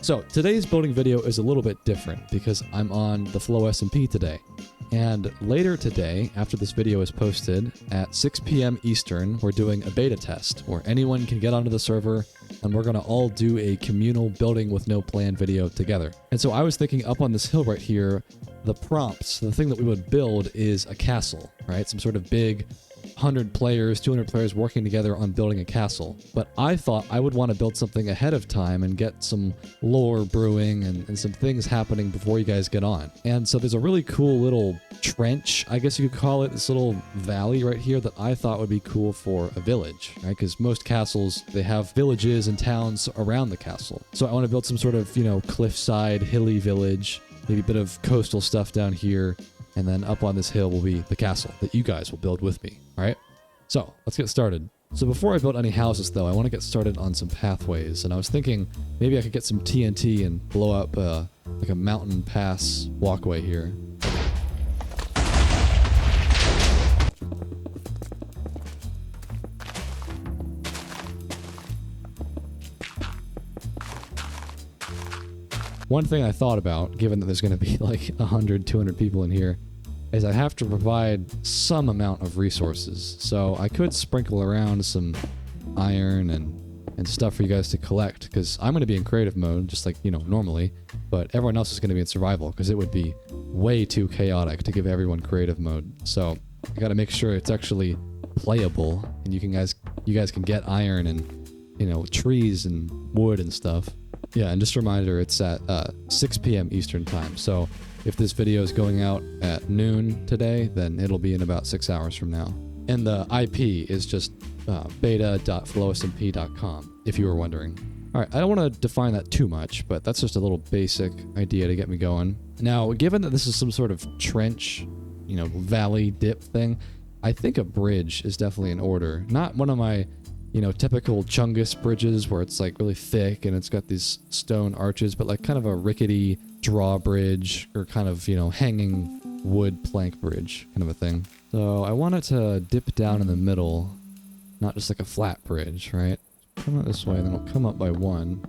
So today's building video is a little bit different because I'm on the flowstate today. And later today, after this video is posted, at 6 p.m. Eastern, we're doing a beta test where anyone can get onto the server and we're going to all do a communal building with no plan video together. And so I was thinking up on this hill right here, the prompts, the thing that we would build is a castle, right? Some sort of big 100 players, 200 players working together on building a castle. But I thought I would want to build something ahead of time and get some lore brewing and some things happening before you guys get on. And so there's a really cool little trench, I guess you could call it, this little valley right here that I thought would be cool for a village, right? Because most castles, they have villages and towns around the castle. So I want to build some sort of, cliffside, hilly village, maybe a bit of coastal stuff down here. And then up on this hill will be the castle that you guys will build with me, all right? So let's get started. So before I build any houses though, I want to get started on some pathways. And I was thinking maybe I could get some TNT and blow up like a mountain pass walkway here. One thing I thought about, given that there's going to be like 100, 200 people in here, is I have to provide some amount of resources. So I could sprinkle around some iron and stuff for you guys to collect, because I'm going to be in creative mode, just like, normally, but everyone else is going to be in survival, because it would be way too chaotic to give everyone creative mode. So I got to make sure it's actually playable, and you guys can get iron and, trees and wood and stuff. Yeah, and just a reminder, it's at 6 p.m. Eastern time. So if this video is going out at noon today, then it'll be in about 6 hours from now. And the IP is just beta.flowstate.com, if you were wondering. All right, I don't want to define that too much, but that's just a little basic idea to get me going. Now, given that this is some sort of trench, valley dip thing, I think a bridge is definitely in order. Not one of my typical Chungus bridges where it's like really thick and it's got these stone arches, but like kind of a rickety drawbridge or kind of, hanging wood plank bridge kind of a thing. So I want it to dip down in the middle, not just like a flat bridge, right? Come out this way, and then it'll come up by one.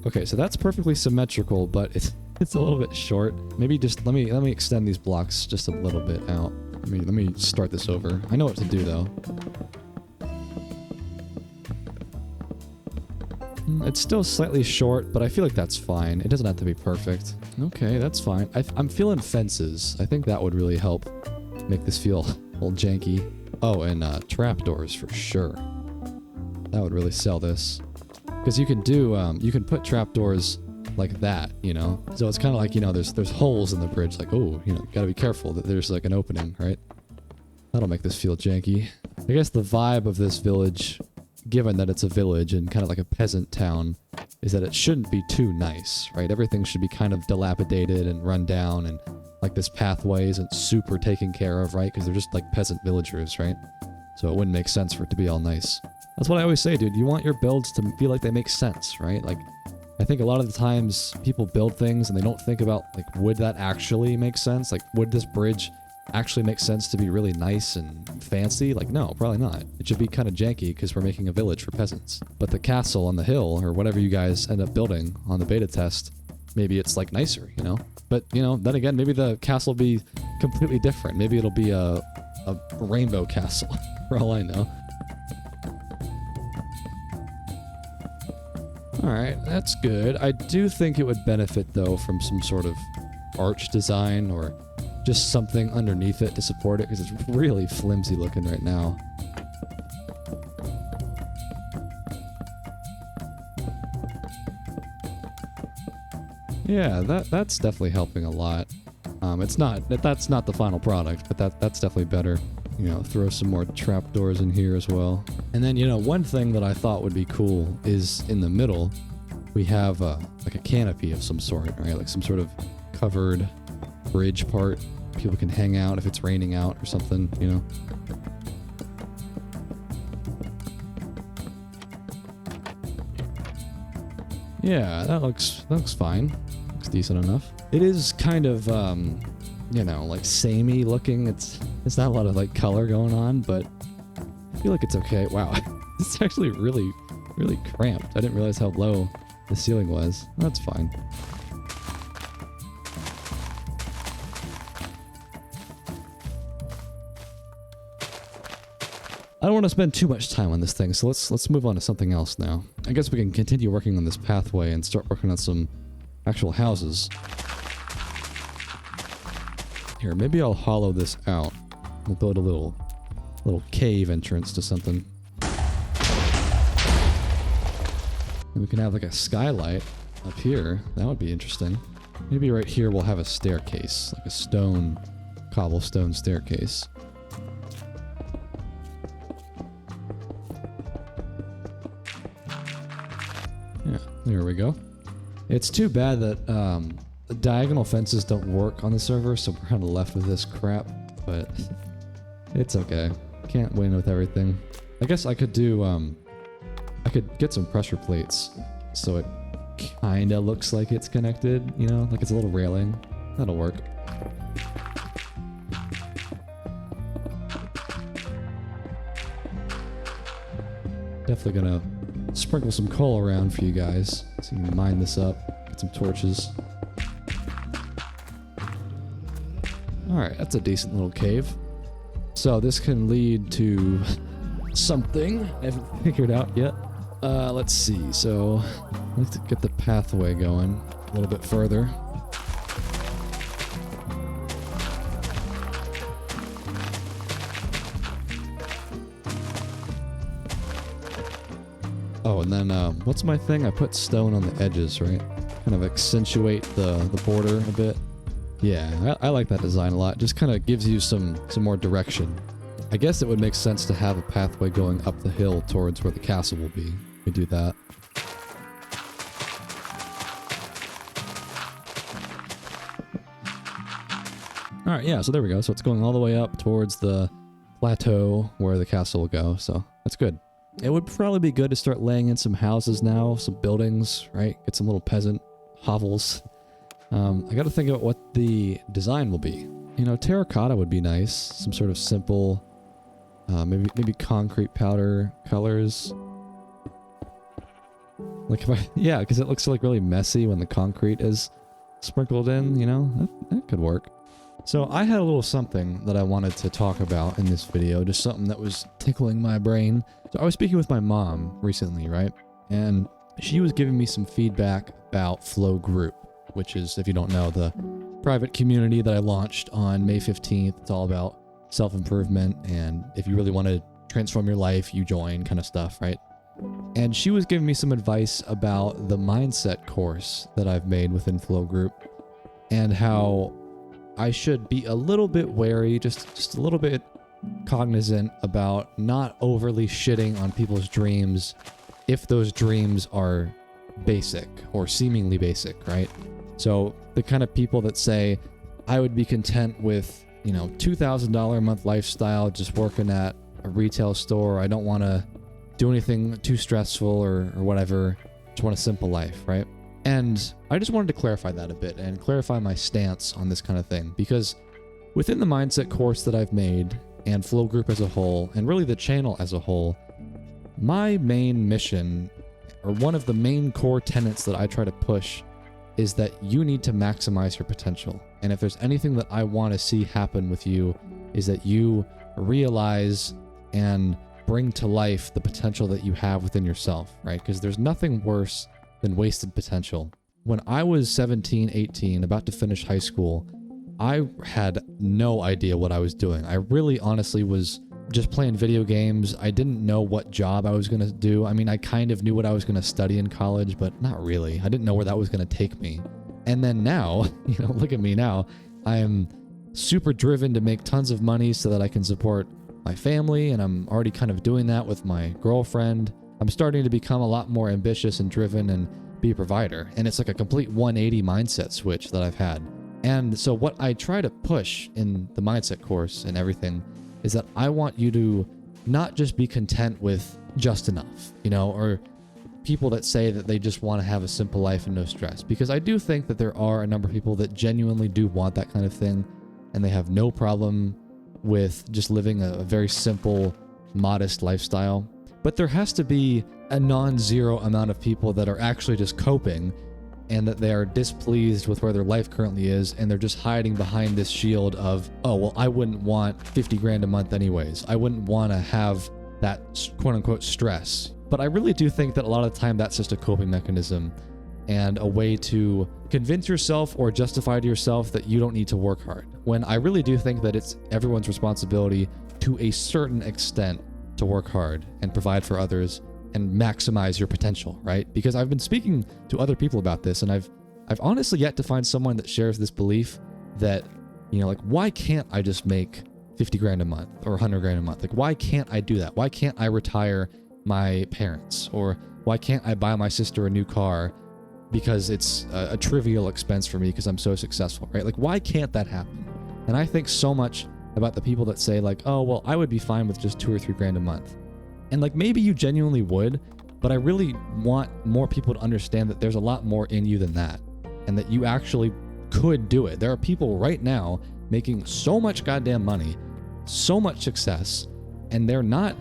Okay, so that's perfectly symmetrical, but it's a little bit short. Maybe just let me extend these blocks just a little bit out. Let me start this over. I know what to do though. It's still slightly short, but I feel like that's fine. It doesn't have to be perfect. Okay, that's fine. I'm feeling fences. I think that would really help make this feel a little janky. Oh, and trapdoors for sure. That would really sell this. Because you can put trapdoors like that, So it's kind of like, there's holes in the bridge, like, oh, you gotta be careful that there's like an opening, right? That'll make this feel janky. I guess the vibe of this village, given that it's a village and kind of like a peasant town, is that it shouldn't be too nice, right? Everything should be kind of dilapidated and run down, and like this pathway isn't super taken care of, right? Because they're just like peasant villagers, right? So it wouldn't make sense for it to be all nice. That's what I always say, dude. You want your builds to feel like they make sense, right? Like, I think a lot of the times people build things and they don't think about, like, would that actually make sense? Like, would this bridge actually make sense to be really nice and fancy? Like, no, probably not. It should be kind of janky because we're making a village for peasants. But the castle on the hill, or whatever you guys end up building on the beta test, maybe it's, like, nicer, But, then again, maybe the castle will be completely different. Maybe it'll be a rainbow castle, for all I know. Alright, that's good. I do think it would benefit, though, from some sort of arch design or just something underneath it to support it, because it's really flimsy looking right now. Yeah, that's definitely helping a lot. That's not the final product, but that's definitely better. Throw some more trapdoors in here as well. And then, one thing that I thought would be cool is in the middle, we have like a canopy of some sort, right? Like some sort of covered bridge part. People can hang out if it's raining out or something, Yeah, that looks fine. Looks decent enough. It is kind of, like samey looking. It's not a lot of like color going on, but I feel like it's okay. Wow, it's actually really really cramped. I didn't realize how low the ceiling was. That's fine. I don't want to spend too much time on this thing, so let's move on to something else now. I guess we can continue working on this pathway and start working on some actual houses. Here, maybe I'll hollow this out. We'll build a little cave entrance to something. And we can have like a skylight up here. That would be interesting. Maybe right here we'll have a staircase, like a cobblestone staircase. Yeah, there we go. It's too bad that the diagonal fences don't work on the server, so we're kind of left with this crap, but it's okay. Can't win with everything. I guess I could do, I could get some pressure plates so it kind of looks like it's connected, you know, like it's a little railing. That'll work. Definitely gonna sprinkle some coal around for you guys so you can mine this up, get some torches. Alright, that's a decent little cave. So this can lead to something I haven't figured out yet. Let's see. So let's get the pathway going a little bit further. Oh, and then what's my thing? I put stone on the edges, right? Kind of accentuate the border a bit. Yeah, I like that design a lot. Just kind of gives you some more direction. I guess it would make sense to have a pathway going up the hill towards where the castle will be. We do that. Alright, yeah, so there we go. So it's going all the way up towards the plateau where the castle will go, so that's good. It would probably be good to start laying in some houses now, some buildings, right? Get some little peasant hovels. I gotta think about what the design will be. You know, terracotta would be nice. Some sort of simple, maybe concrete powder colors. Like if yeah, because it looks like really messy when the concrete is sprinkled in, you know? That could work. So I had a little something that I wanted to talk about in this video, just something that was tickling my brain. So I was speaking with my mom recently, right? And she was giving me some feedback about Flow Group, which is, if you don't know, the private community that I launched on May 15th. It's all about self-improvement, and if you really want to transform your life, you join kind of stuff, right? And she was giving me some advice about the mindset course that I've made within Flow Group, and how I should be a little bit wary, just a little bit cognizant about not overly shitting on people's dreams if those dreams are basic or seemingly basic, right? So the kind of people that say, I would be content with, you know, $2,000 a month lifestyle, just working at a retail store. I don't want to do anything too stressful or whatever. Just want a simple life, right? And I just wanted to clarify that a bit and clarify my stance on this kind of thing, because within the mindset course that I've made and Flow Group as a whole, and really the channel as a whole, my main mission, or one of the main core tenets that I try to push, is that you need to maximize your potential. And if there's anything that I want to see happen with you, is that you realize and bring to life the potential that you have within yourself, right? Because there's nothing worse than wasted potential. When I was 17, 18, about to finish high school, I had no idea what I was doing. I really honestly was just playing video games. I didn't know what job I was going to do. I mean, I kind of knew what I was going to study in college, but not really. I didn't know where that was going to take me. And then now, you know, look at me now. I am super driven to make tons of money so that I can support my family, and I'm already kind of doing that with my girlfriend. I'm starting to become a lot more ambitious and driven and be a provider. And it's like a complete 180 mindset switch that I've had. And so what I try to push in the mindset course and everything is that I want you to not just be content with just enough, you know, or people that say that they just want to have a simple life and no stress. Because I do think that there are a number of people that genuinely do want that kind of thing, and they have no problem with just living a very simple, modest lifestyle. But there has to be a non-zero amount of people that are actually just coping and that they are displeased with where their life currently is, and they're just hiding behind this shield of, oh, well, I wouldn't want 50 grand a month anyways. I wouldn't want to have that quote unquote stress. But I really do think that a lot of the time that's just a coping mechanism and a way to convince yourself or justify to yourself that you don't need to work hard. When I really do think that it's everyone's responsibility to a certain extent to work hard and provide for others and maximize your potential, right? Because I've been speaking to other people about this, and I've honestly yet to find someone that shares this belief that, you know, like, why can't I just make 50 grand a month or 100 grand a month? Like, why can't I do that? Why can't I retire my parents? Or why can't I buy my sister a new car because it's a trivial expense for me because I'm so successful, right? Like, why can't that happen? And I think so much about the people that say like, oh, well, I would be fine with just 2 or 3 grand a month. And like, maybe you genuinely would, but I really want more people to understand that there's a lot more in you than that, and that you actually could do it. There are people right now making so much goddamn money, so much success, and they're not,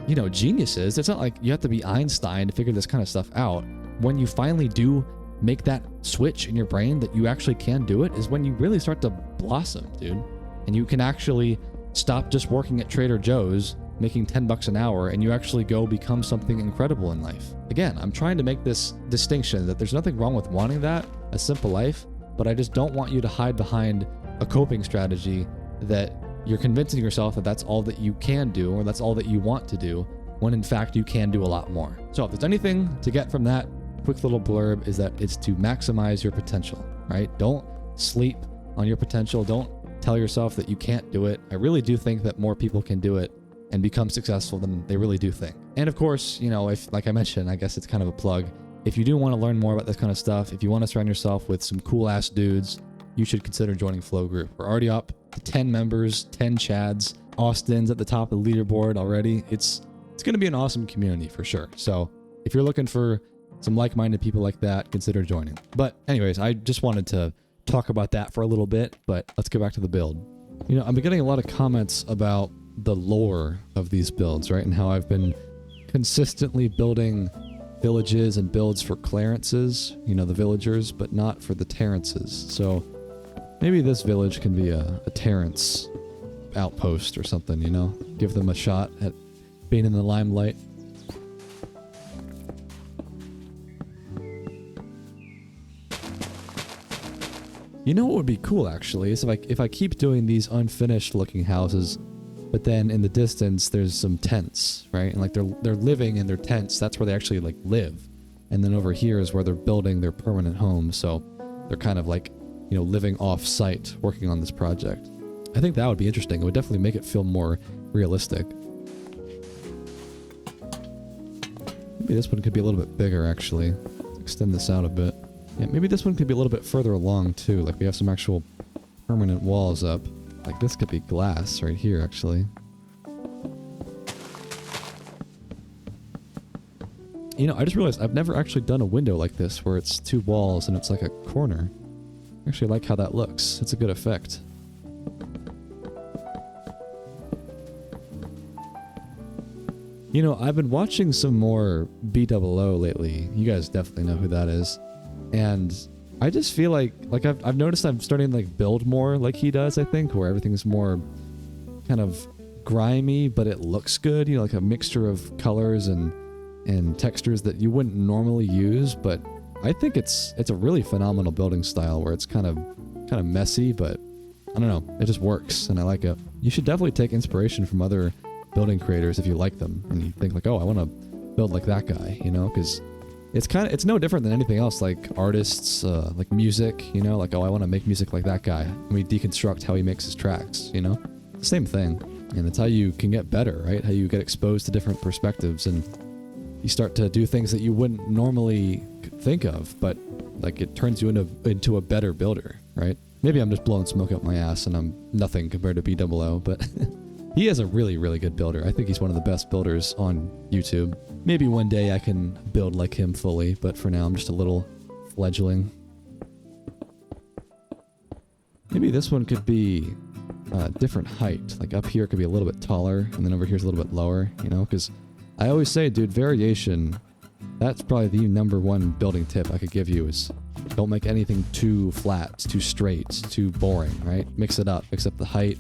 you know, geniuses. It's not like you have to be Einstein to figure this kind of stuff out. When you finally do make that switch in your brain that you actually can do it is when you really start to blossom, dude. And you can actually stop just working at Trader Joe's making $10 an hour, and you actually go become something incredible in life. Again, I'm trying to make this distinction that there's nothing wrong with wanting that, a simple life, but I just don't want you to hide behind a coping strategy that you're convincing yourself that that's all that you can do or that's all that you want to do, when in fact you can do a lot more. So if there's anything to get from that quick little blurb, is that it's to maximize your potential, right? Don't sleep on your potential. Don't tell yourself that you can't do it. I really do think that more people can do it and become successful than they really do think. And of course, you know, if, like I mentioned, I guess it's kind of a plug, if you do want to learn more about this kind of stuff, if you want to surround yourself with some cool ass dudes, you should consider joining Flow Group. We're already up to 10 members, 10 Chads. Austin's at the top of the leaderboard already. It's going to be an awesome community for sure. So if you're looking for some like-minded people like that, consider joining. But anyways, I just wanted to talk about that for a little bit, but let's get back to the build. You know, I've been getting a lot of comments about the lore of these builds, right? And how I've been consistently building villages and builds for Clarences, you know, the villagers, but not for the Terrances. So maybe this village can be a Terrance outpost or something, you know? Give them a shot at being in the limelight. You know what would be cool, actually, is if I keep doing these unfinished looking houses, but then in the distance there's some tents, right? And like they're living in their tents. That's where they actually like live. And then over here is where they're building their permanent home. So they're kind of like, you know, living off site, working on this project. I think that would be interesting. It would definitely make it feel more realistic. Maybe this one could be a little bit bigger, actually. Extend this out a bit. Yeah, maybe this one could be a little bit further along too. Like we have some actual permanent walls up. Like this could be glass right here, actually. You know, I just realized I've never actually done a window like this where it's 2 walls and it's like a corner. I actually like how that looks. It's a good effect. You know, I've been watching some more BOO lately. You guys definitely know who that is. And I just feel like I've noticed I'm starting to like build more like he does, I think, where everything's more kind of grimy, but it looks good, you know, like a mixture of colors and textures that you wouldn't normally use. But I think it's a really phenomenal building style where it's kind of messy, but I don't know, it just works and I like it. You should definitely take inspiration from other building creators if you like them and you think like, oh, I want to build like that guy, you know, because it's no different than anything else, like artists, like music, you know, like, oh, I want to make music like that guy. And we deconstruct how he makes his tracks, you know? Same thing. And it's how you can get better, right? How you get exposed to different perspectives and you start to do things that you wouldn't normally think of, but like it turns you into a better builder, right? Maybe I'm just blowing smoke up my ass and I'm nothing compared to BOO, but he is a really, really good builder. I think he's one of the best builders on YouTube. Maybe one day I can build like him fully, but for now I'm just a little fledgling. Maybe this one could be a different height. Like up here could be a little bit taller, and then over here is a little bit lower, you know, because I always say, dude, variation, that's probably the #1 building tip I could give you is don't make anything too flat, too straight, too boring, right? Mix it up. Mix up the height,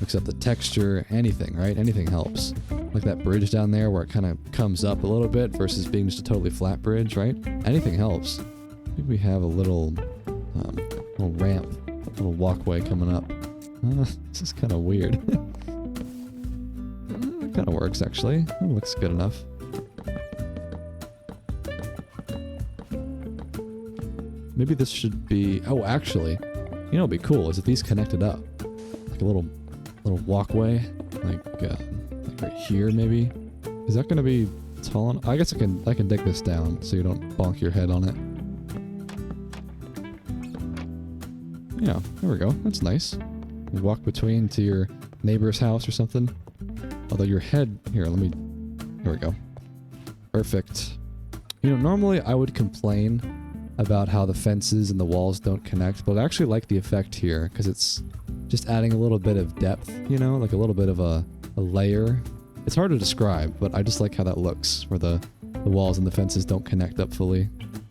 mix up the texture, anything, right? Anything helps. Like that bridge down there where it kind of comes up a little bit versus being just a totally flat bridge, right? Anything helps. I think we have a little ramp, a little walkway coming up. This is kind of weird. It kind of works, actually. It looks good enough. Maybe this should be... Oh, actually, you know what'd be cool is if these connected up. Like a little walkway. Like right here, maybe. Is that going to be tall enough? I guess I can dig this down so you don't bonk your head on it. Yeah, there we go. That's nice. You walk between to your neighbor's house or something. Although your head... Here, let me... There we go. Perfect. You know, normally I would complain about how the fences and the walls don't connect, but I actually like the effect here because it's just adding a little bit of depth, you know, like a little bit of a layer. It's hard to describe, but I just like how that looks, where the walls and the fences don't connect up fully.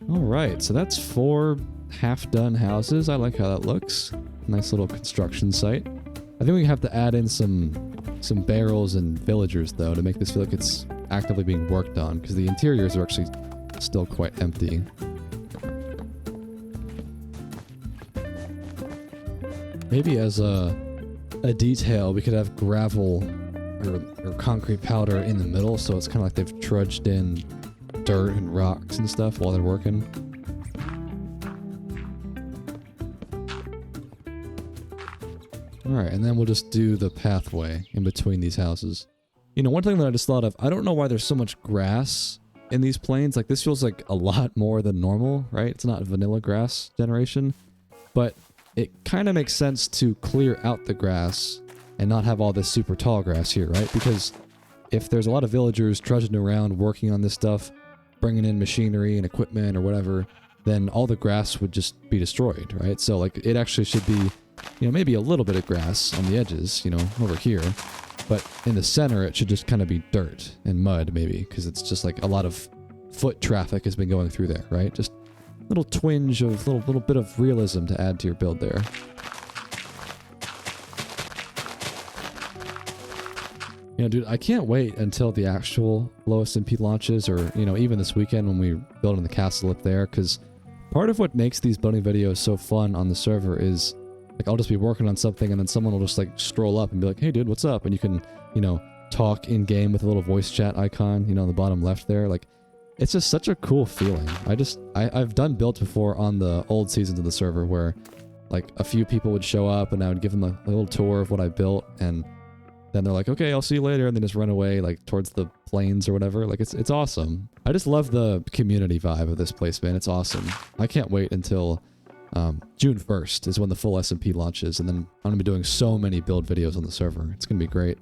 Alright, so that's 4 half-done houses. I like how that looks. Nice little construction site. I think we have to add in some barrels and villagers, though, to make this feel like it's actively being worked on, because the interiors are actually still quite empty. Maybe as a detail, we could have gravel or concrete powder in the middle, so it's kind of like they've trudged in dirt and rocks and stuff while they're working. Alright, and then we'll just do the pathway in between these houses. You know, one thing that I just thought of, I don't know why there's so much grass in these plains. Like, this feels like a lot more than normal, right? It's not vanilla grass generation, but it kind of makes sense to clear out the grass and not have all this super tall grass here, right? Because if there's a lot of villagers trudging around working on this stuff, bringing in machinery and equipment or whatever, then all the grass would just be destroyed, right? So, like, it actually should be, you know, maybe a little bit of grass on the edges, you know, over here. But in the center, it should just kind of be dirt and mud, maybe, because it's just like a lot of foot traffic has been going through there, right? Just a little twinge of, little bit of realism to add to your build there. You know, dude, I can't wait until the actual low SMP launches, or, you know, even this weekend when we build in the castle up there, because part of what makes these building videos so fun on the server is, like, I'll just be working on something and then someone will just, like, stroll up and be like, hey, dude, what's up? And you can, you know, talk in-game with a little voice chat icon, you know, on the bottom left there. Like, it's just such a cool feeling. I've done builds before on the old seasons of the server where, like, a few people would show up and I would give them a little tour of what I built, and then they're like, okay, I'll see you later, and then just run away, like, towards the plains or whatever. Like, it's awesome. I just love the community vibe of this place, man. It's awesome. I can't wait until June 1st is when the full SMP launches, and then I'm going to be doing so many build videos on the server. It's going to be great.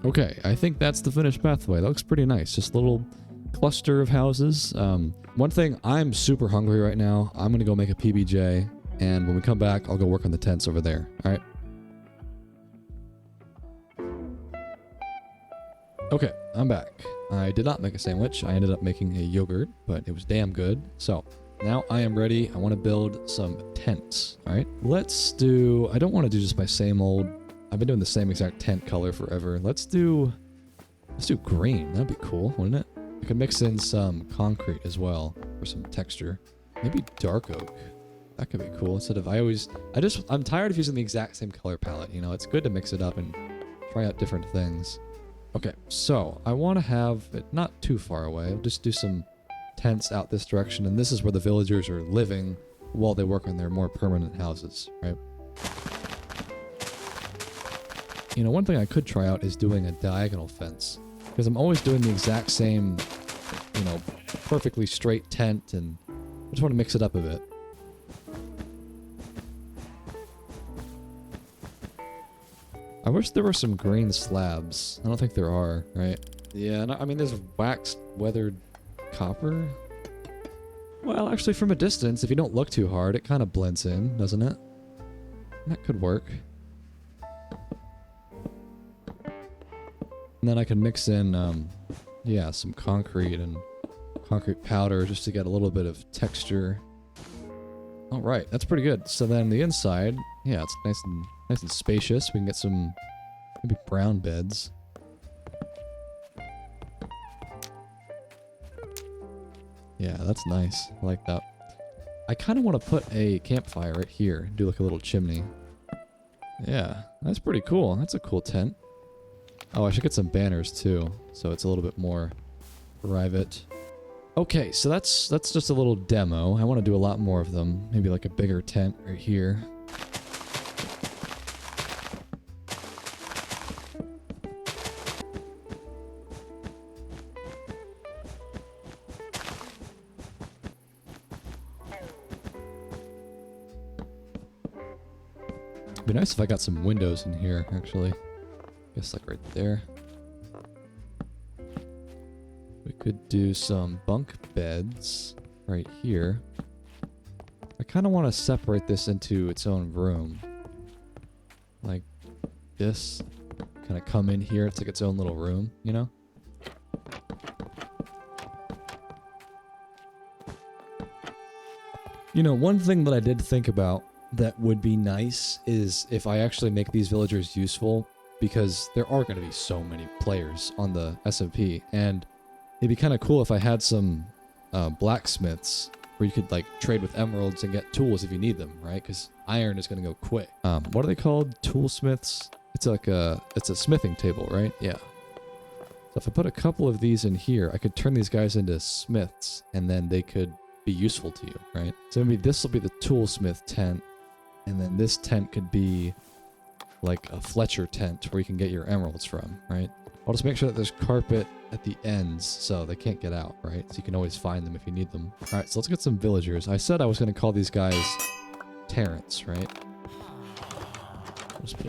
Okay, I think that's the finished pathway. That looks pretty nice. Just a little cluster of houses. One thing, I'm super hungry right now. I'm going to go make a PBJ, and when we come back, I'll go work on the tents over there. Alright? Okay, I'm back. I did not make a sandwich. I ended up making a yogurt, but it was damn good. So, now I am ready. I want to build some tents. Alright? Let's do... I don't want to do just my same old... I've been doing the same exact tent color forever. Let's do green. That'd be cool, wouldn't it? I could mix in some concrete as well for some texture. Maybe dark oak. That could be cool. Instead of... I'm tired of using the exact same color palette, you know? It's good to mix it up and try out different things. Okay, so I want to have it not too far away. I'll just do some tents out this direction, and this is where the villagers are living while they work on their more permanent houses, right? You know, one thing I could try out is doing a diagonal fence, because I'm always doing the exact same, you know, perfectly straight tent, and I just want to mix it up a bit. I wish there were some green slabs. I don't think there are, right? Yeah, no, I mean, there's waxed, weathered copper. Well, actually, from a distance, if you don't look too hard, it kind of blends in, doesn't it? That could work. And then I can mix in, yeah, some concrete and concrete powder just to get a little bit of texture. All right, that's pretty good. So then the inside, yeah, it's nice and spacious. We can get some maybe brown beds. Yeah, that's nice. I like that. I kind of want to put a campfire right here. Do like a little chimney. Yeah, that's pretty cool. That's a cool tent. Oh, I should get some banners too, so it's a little bit more private. Okay, so that's just a little demo. I want to do a lot more of them. Maybe like a bigger tent right here. It'd be nice if I got some windows in here, actually. Guess like right there. We could do some bunk beds right here. I kind of want to separate this into its own room. Like this. Kind of come in here. It's like its own little room, you know? You know, one thing that I did think about that would be nice is if I actually make these villagers useful, because there are going to be so many players on the SMP, and it'd be kind of cool if I had some blacksmiths where you could like trade with emeralds and get tools if you need them, right? Because iron is going to go quick. What are they called? Toolsmiths? It's like it's a smithing table, right? Yeah. So if I put a couple of these in here, I could turn these guys into smiths, and then they could be useful to you, right? So maybe this will be the toolsmith tent, and then this tent could be like a Fletcher tent where you can get your emeralds from, right? I'll just make sure that there's carpet at the ends so they can't get out, right? So you can always find them if you need them. All right, so let's get some villagers. I said I was going to call these guys Terrence, right?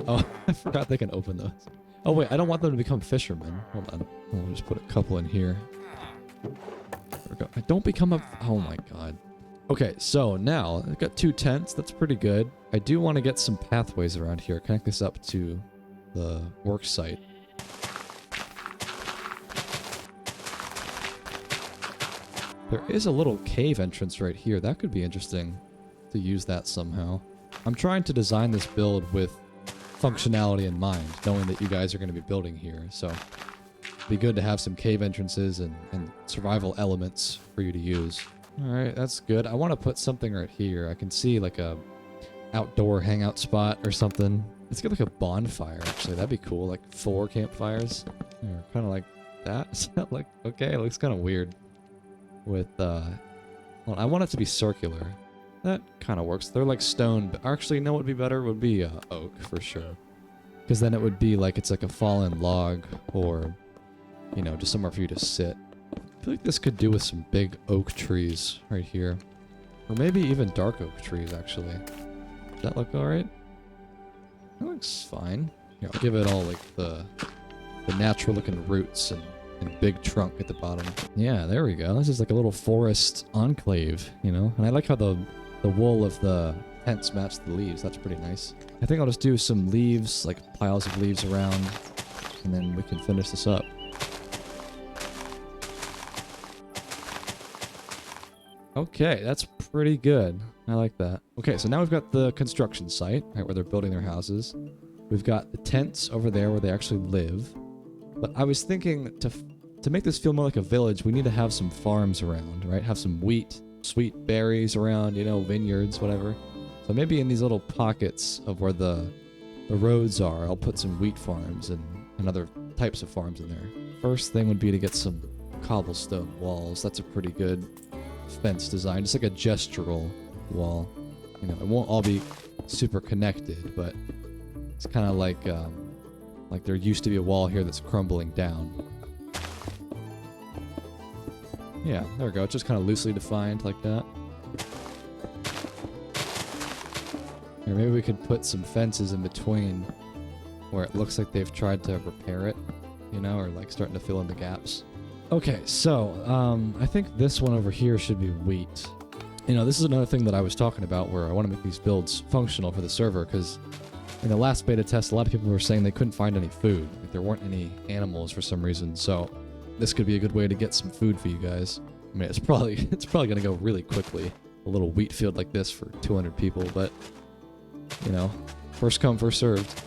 Oh, I forgot they can open those. Oh wait, I don't want them to become fishermen. Hold on. We'll just put a couple in here. There we go. Don't become a... Oh my god. Okay, so now I've got 2 tents. That's pretty good. I do want to get some pathways around here. Connect this up to the work site. There is a little cave entrance right here. That could be interesting to use that somehow. I'm trying to design this build with functionality in mind, knowing that you guys are going to be building here. So it'd be good to have some cave entrances and survival elements for you to use. Alright, that's good. I want to put something right here. I can see like a outdoor hangout spot or something. Let's get like a bonfire, actually. That'd be cool. Like 4 campfires. Kind of like that. Like, okay, it looks kind of weird. With, well, I want it to be circular. That kind of works. They're like stone, but actually, you know what would be better? Would be oak, for sure. Because then it would be like it's like a fallen log or, you know, just somewhere for you to sit. I feel like this could do with some big oak trees right here. Or maybe even dark oak trees, actually. Does that look alright? That looks fine. Here, I'll give it all like the natural looking roots and big trunk at the bottom. Yeah, there we go. This is like a little forest enclave, you know? And I like how the wool of the tents match the leaves. That's pretty nice. I think I'll just do some leaves, like piles of leaves around, and then we can finish this up. Okay, that's pretty good. I like that. Okay, so now we've got the construction site, right, where they're building their houses. We've got the tents over there where they actually live. But I was thinking to make this feel more like a village, we need to have some farms around, right? Have some wheat, sweet berries around, you know, vineyards, whatever. So maybe in these little pockets of where the roads are, I'll put some wheat farms and other types of farms in there. First thing would be to get some cobblestone walls. That's a pretty good fence design, just like a gestural wall. You know, it won't all be super connected, but it's kind of like there used to be a wall here that's crumbling down. Yeah, there we go. It's just kind of loosely defined like that. Or maybe we could put some fences in between where it looks like they've tried to repair it, you know, or like starting to fill in the gaps. Okay, so I think this one over here should be wheat. You know, this is another thing that I was talking about where I want to make these builds functional for the server, because in the last beta test, a lot of people were saying they couldn't find any food. Like, there weren't any animals for some reason, so this could be a good way to get some food for you guys. I mean, it's probably going to go really quickly, a little wheat field like this for 200 people, but, you know, first come, first served.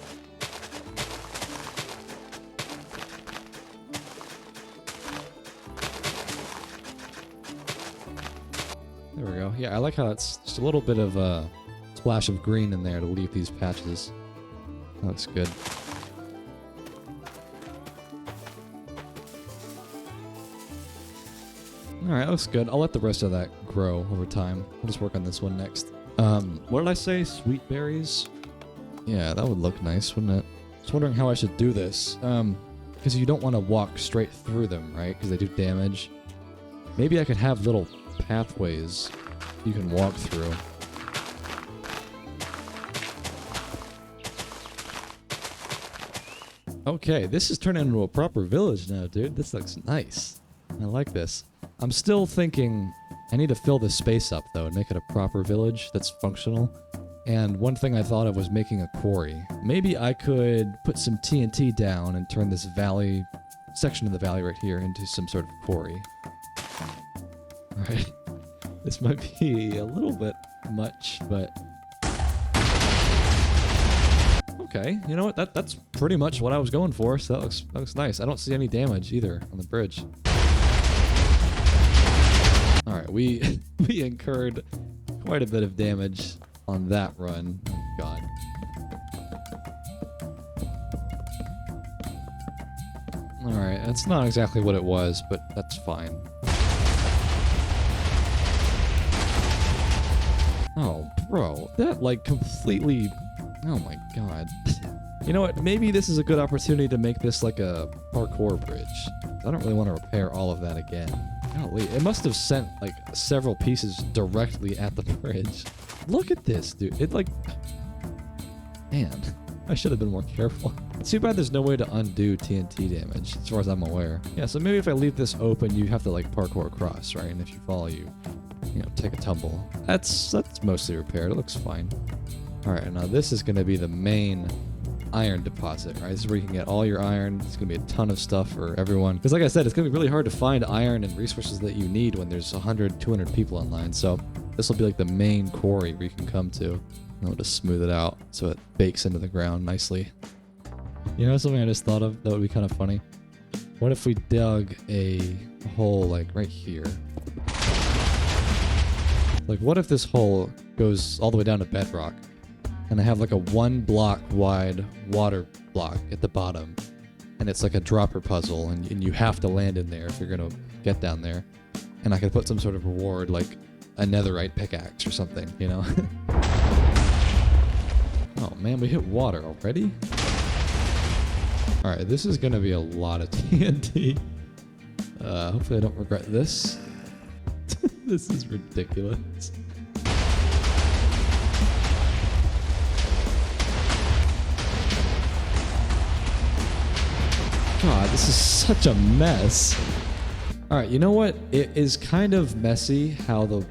There we go. Yeah, I like how it's just a little bit of a splash of green in there to leave these patches. That looks good. Alright, looks good. I'll let the rest of that grow over time. I'll just work on this one next. What did I say? Sweet berries? Yeah, that would look nice, wouldn't it? I was wondering how I should do this. Because you don't want to walk straight through them, right? Because they do damage. Maybe I could have little pathways you can walk through. Okay, this is turning into a proper village now, dude. This looks nice. I like this. I'm still thinking I need to fill this space up, though, and make it a proper village that's functional. And one thing I thought of was making a quarry. Maybe I could put some TNT down and turn this valley, section of the valley right here, into some sort of quarry. Alright. This might be a little bit much, but... Okay, you know what? That's pretty much what I was going for, so that looks nice. I don't see any damage either on the bridge. Alright, we incurred quite a bit of damage on that run. Oh god. Alright, that's not exactly what it was, but that's fine. Oh, bro. That, like, completely... Oh my god. You know what? Maybe this is a good opportunity to make this like a parkour bridge. I don't really want to repair all of that again. Golly, it must have sent like several pieces directly at the bridge. Look at this, dude. It like... Man, I should have been more careful. It's too bad there's no way to undo TNT damage, as far as I'm aware. Yeah, so maybe if I leave this open, you have to like parkour across, right? And if you fall, you know, take a tumble. That's mostly repaired. It looks fine. Alright, now this is going to be the main iron deposit, right? This is where you can get all your iron. It's going to be a ton of stuff for everyone. Because like I said, it's going to be really hard to find iron and resources that you need when there's 100, 200 people online. So this will be like the main quarry where you can come to. And I'll just smooth it out so it bakes into the ground nicely. You know something I just thought of that would be kind of funny? What if we dug a hole like right here? Like what if this hole goes all the way down to bedrock? And I have like a 1 block wide water block at the bottom. And it's like a dropper puzzle, and you have to land in there if you're going to get down there. And I could put some sort of reward, like a netherite pickaxe or something, you know? Oh man, we hit water already? Alright, this is going to be a lot of TNT. Hopefully I don't regret this. This is ridiculous. God, this is such a mess. Alright, you know what? It is kind of messy how the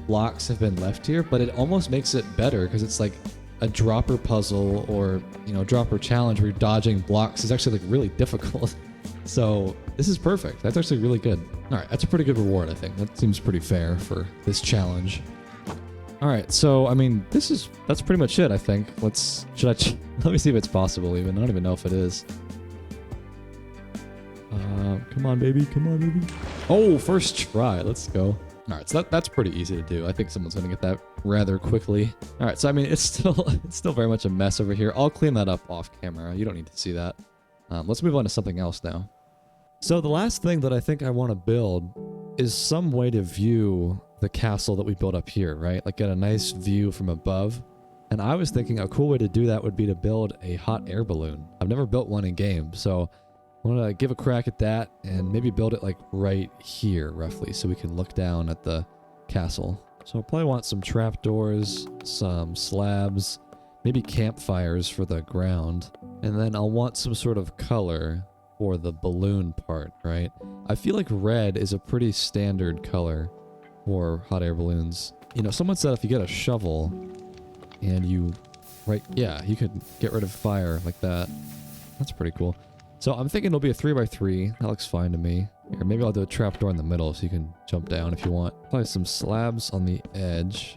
blocks have been left here, but it almost makes it better because it's like a dropper puzzle or, you know, dropper challenge where you're dodging blocks is actually like really difficult. So this is perfect. That's actually really good. Alright, that's a pretty good reward, I think. That seems pretty fair for this challenge. Alright, so, I mean, that's pretty much it, I think. Let me see if it's possible even. I don't even know if it is. Come on, baby. Come on, baby. Oh, first try. Let's go. All right, so that's pretty easy to do. I think someone's going to get that rather quickly. All right, so I mean, it's still very much a mess over here. I'll clean that up off camera. You don't need to see that. Let's move on to something else now. So the last thing that I think I want to build is some way to view the castle that we built up here, right? Like get a nice view from above. And I was thinking a cool way to do that would be to build a hot air balloon. I've never built one in game, so I want to give a crack at that and maybe build it like right here, roughly, so we can look down at the castle. So I'll probably want some trapdoors, some slabs, maybe campfires for the ground, and then I'll want some sort of color for the balloon part, right? I feel like red is a pretty standard color for hot air balloons. You know, someone said if you get a shovel and you, right, yeah, you could get rid of fire like that. That's pretty cool. So I'm thinking it'll be a 3x3. That looks fine to me. Or maybe I'll do a trapdoor in the middle so you can jump down if you want. Probably some slabs on the edge.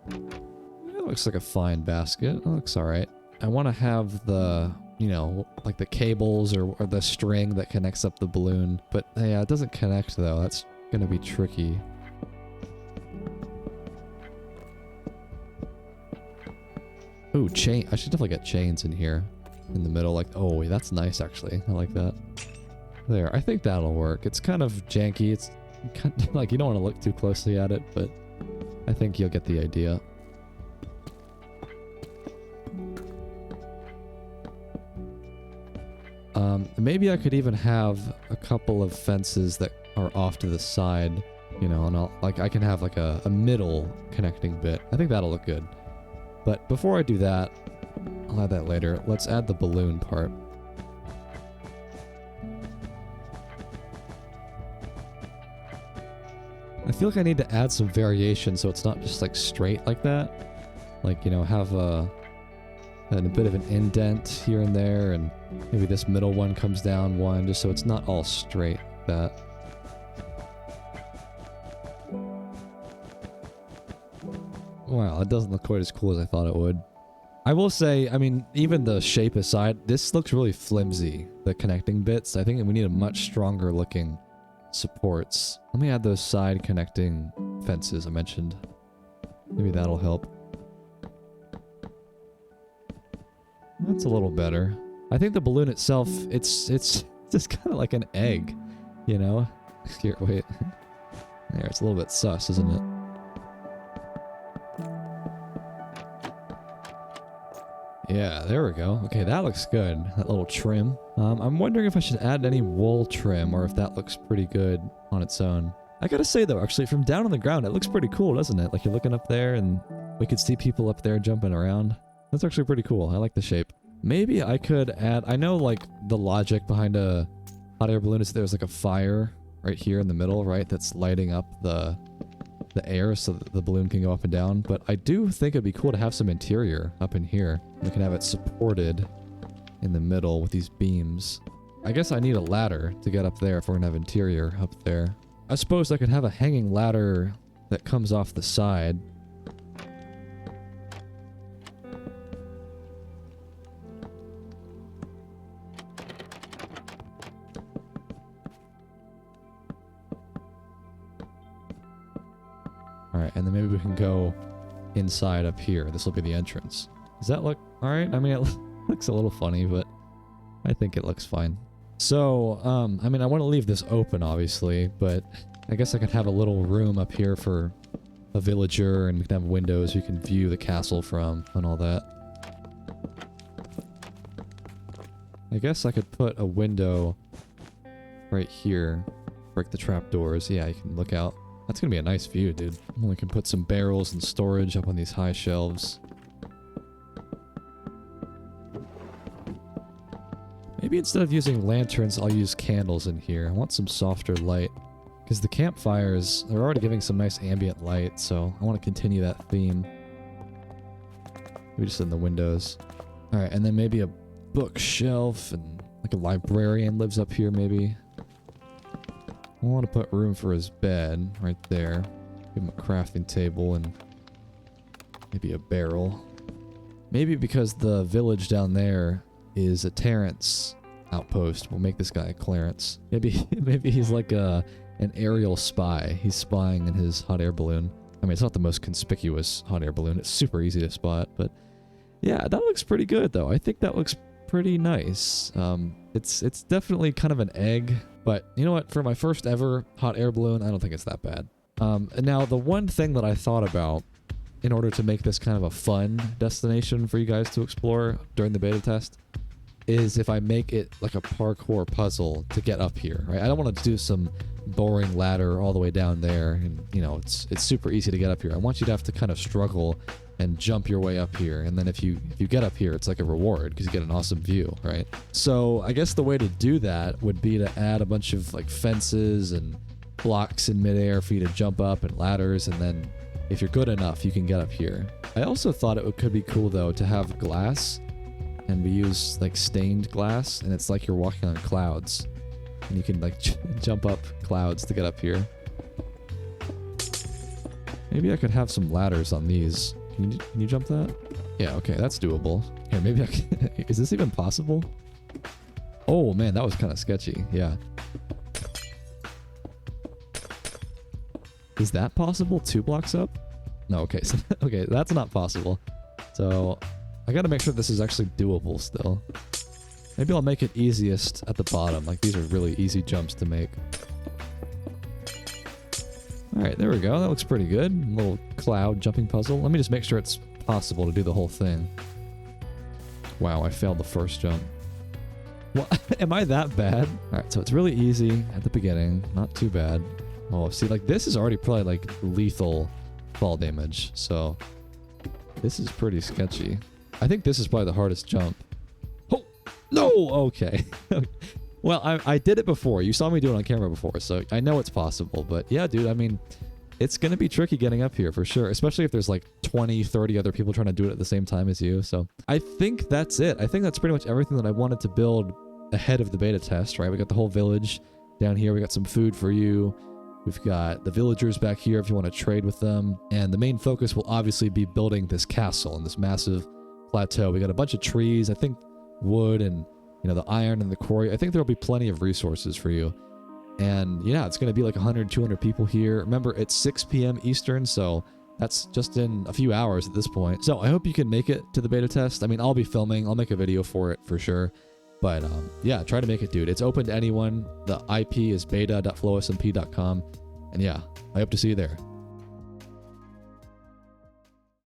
It looks like a fine basket. It looks alright. I want to have the, you know, like the cables or the string that connects up the balloon. But yeah, it doesn't connect though. That's going to be tricky. Ooh, chain. I should definitely get chains in here. In the middle, like, oh, that's nice actually. I like that. There, I think that'll work. It's kind of janky. It's kind of, like, you don't want to look too closely at it, but I think you'll get the idea. Maybe I could even have a couple of fences that are off to the side, you know, and I can have like a middle connecting bit. I think that'll look good. But before I do that, I'll add that later. Let's add the balloon part. I feel like I need to add some variation so it's not just like straight like that. Like, you know, have a bit of an indent here and there, and maybe this middle one comes down one, just so it's not all straight like that. Wow, it doesn't look quite as cool as I thought it would. I will say, I mean, even the shape aside, this looks really flimsy, the connecting bits. I think we need a much stronger looking supports. Let me add those side connecting fences I mentioned. Maybe that'll help. That's a little better. I think the balloon itself, it's just kind of like an egg, you know? Here, wait. There, it's a little bit sus, isn't it? Yeah, there we go. Okay, that looks good. That little trim. I'm wondering if I should add any wool trim or if that looks pretty good on its own. I gotta say though, actually, from down on the ground, it looks pretty cool, doesn't it? Like you're looking up there and we could see people up there jumping around. That's actually pretty cool. I like the shape. Maybe I could add... I know, like, the logic behind a hot air balloon is there's, like, a fire right here in the middle, right? That's lighting up the air so that the balloon can go up and down. But I do think it'd be cool to have some interior up in here. We can have it supported in the middle with these beams. I guess I need a ladder to get up there if we're gonna have interior up there. I suppose I could have a hanging ladder that comes off the side. Alright, and then maybe we can go inside up here. This will be the entrance. Does that look alright? I mean, it looks a little funny, but I think it looks fine. So, I mean, I want to leave this open, obviously, but I guess I could have a little room up here for a villager, and we can have windows you can view the castle from and all that. I guess I could put a window right here, break the trapdoors. Yeah, you can look out. That's gonna be a nice view, dude. We can put some barrels and storage up on these high shelves. Maybe instead of using lanterns, I'll use candles in here. I want some softer light. Because the campfires, they're already giving some nice ambient light, so I want to continue that theme. Maybe just in the windows. Alright, and then maybe a bookshelf, and like a librarian lives up here, maybe. I want to put room for his bed right there. Give him a crafting table and maybe a barrel. Maybe because the village down there is a Terrence outpost, we'll make this guy a Clarence. Maybe he's like an aerial spy. He's spying in his hot air balloon. I mean, it's not the most conspicuous hot air balloon. It's super easy to spot, but yeah, that looks pretty good though. I think that looks pretty nice. It's definitely kind of an egg, but you know what? For my first ever hot air balloon, I don't think it's that bad. And now the one thing that I thought about in order to make this kind of a fun destination for you guys to explore during the beta test is if I make it like a parkour puzzle to get up here, right? I don't want to do some boring ladder all the way down there, and you know, it's super easy to get up here. I want you to have to kind of struggle and jump your way up here, and then if you get up here, it's like a reward because you get an awesome view, right? So I guess the way to do that would be to add a bunch of like fences and blocks in midair for you to jump up and ladders, and then if you're good enough, you can get up here. I also thought could be cool though to have glass, and we use like stained glass, and it's like you're walking on clouds, and you can like jump up clouds to get up here. Maybe I could have some ladders on these. Can you jump that? Yeah, okay, that's doable. Here, maybe I can. Is this even possible? Oh man, that was kind of sketchy. Yeah. Is that possible? 2 blocks up? No, okay. So, okay, that's not possible. So I gotta make sure this is actually doable still. Maybe I'll make it easiest at the bottom. Like, these are really easy jumps to make. Alright, there we go. That looks pretty good. A little cloud jumping puzzle. Let me just make sure it's possible to do the whole thing. Wow, I failed the first jump. Well, am I that bad? Alright, so it's really easy at the beginning. Not too bad. Oh, see, like, this is already probably, like, lethal fall damage. So, this is pretty sketchy. I think this is probably the hardest jump. Oh! No! Okay. Well, I did it before. You saw me do it on camera before, so I know it's possible. But, yeah, dude, I mean, it's going to be tricky getting up here for sure. Especially if there's, like, 20, 30 other people trying to do it at the same time as you. So, I think that's it. I think that's pretty much everything that I wanted to build ahead of the beta test, right? We got the whole village down here. We got some food for you. We've got the villagers back here if you want to trade with them. And the main focus will obviously be building this castle in this massive plateau. We got a bunch of trees, I think wood and, you know, the iron and the quarry. I think there'll be plenty of resources for you. And yeah, it's going to be like 100, 200 people here. Remember, it's 6 p.m. Eastern, so that's just in a few hours at this point. So I hope you can make it to the beta test. I mean, I'll be filming. I'll make a video for it for sure. But yeah, try to make it, dude. It's open to anyone. The IP is beta.flowsmp.com. And yeah, I hope to see you there.